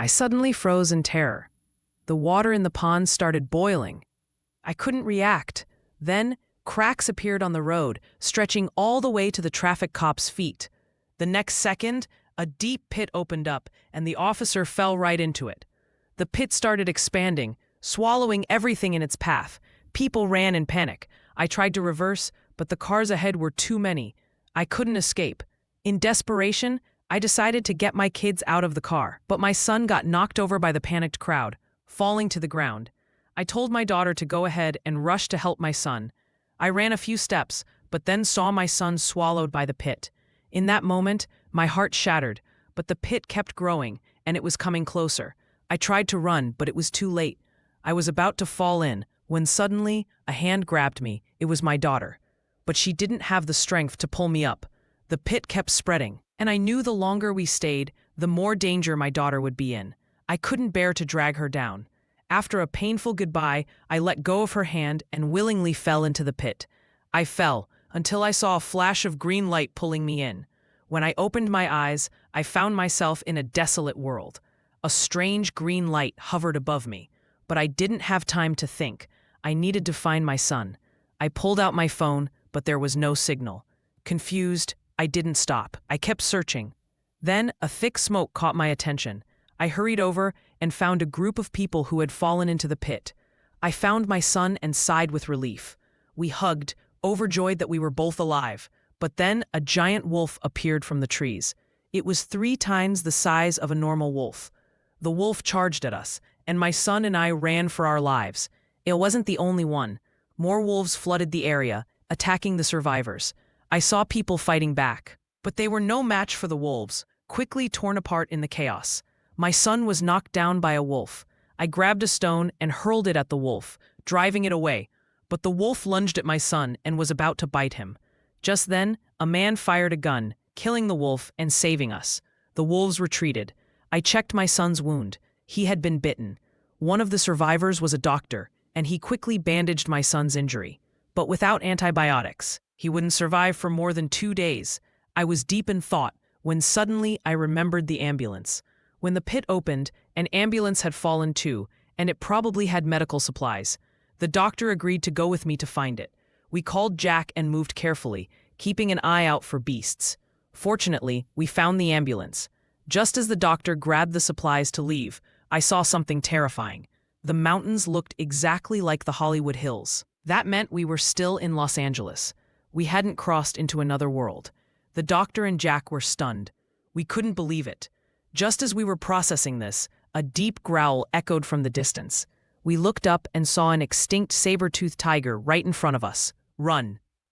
I suddenly froze in terror. The water in the pond started boiling. I couldn't react. Then, cracks appeared on the road, stretching all the way to the traffic cop's feet. The next second, a deep pit opened up, and the officer fell right into it. The pit started expanding, swallowing everything in its path. People ran in panic. I tried to reverse, but the cars ahead were too many. I couldn't escape. In desperation, I decided to get my kids out of the car, but my son got knocked over by the panicked crowd, falling to the ground. I told my daughter to go ahead and rush to help my son. I ran a few steps, but then saw my son swallowed by the pit. In that moment, my heart shattered, but the pit kept growing, and it was coming closer. I tried to run, but it was too late. I was about to fall in, when suddenly, a hand grabbed me. It was my daughter. But she didn't have the strength to pull me up. The pit kept spreading, and I knew the longer we stayed, the more danger my daughter would be in. I couldn't bear to drag her down. After a painful goodbye, I let go of her hand and willingly fell into the pit. I fell, until I saw a flash of green light pulling me in. When I opened my eyes, I found myself in a desolate world. A strange green light hovered above me, but I didn't have time to think. I needed to find my son. I pulled out my phone, but there was no signal. Confused, I didn't stop. I kept searching. Then, a thick smoke caught my attention. I hurried over and found a group of people who had fallen into the pit. I found my son and sighed with relief. We hugged, overjoyed that we were both alive. But then a giant wolf appeared from the trees. It was 3 times the size of a normal wolf. The wolf charged at us, and my son and I ran for our lives. It wasn't the only one. More wolves flooded the area, attacking the survivors. I saw people fighting back, but they were no match for the wolves, quickly torn apart in the chaos. My son was knocked down by a wolf. I grabbed a stone and hurled it at the wolf, driving it away. But the wolf lunged at my son and was about to bite him. Just then, a man fired a gun, killing the wolf and saving us. The wolves retreated. I checked my son's wound. He had been bitten. One of the survivors was a doctor, and he quickly bandaged my son's injury. But without antibiotics, he wouldn't survive for more than 2 days. I was deep in thought when suddenly I remembered the ambulance. When the pit opened, an ambulance had fallen too, and it probably had medical supplies. The doctor agreed to go with me to find it. We called Jack and moved carefully, keeping an eye out for beasts. Fortunately, we found the ambulance. Just as the doctor grabbed the supplies to leave, I saw something terrifying. The mountains looked exactly like the Hollywood Hills. That meant we were still in Los Angeles. We hadn't crossed into another world. The doctor and Jack were stunned. We couldn't believe it. Just as we were processing this, a deep growl echoed from the distance. We looked up and saw an extinct saber-toothed tiger right in front of us. "Run,"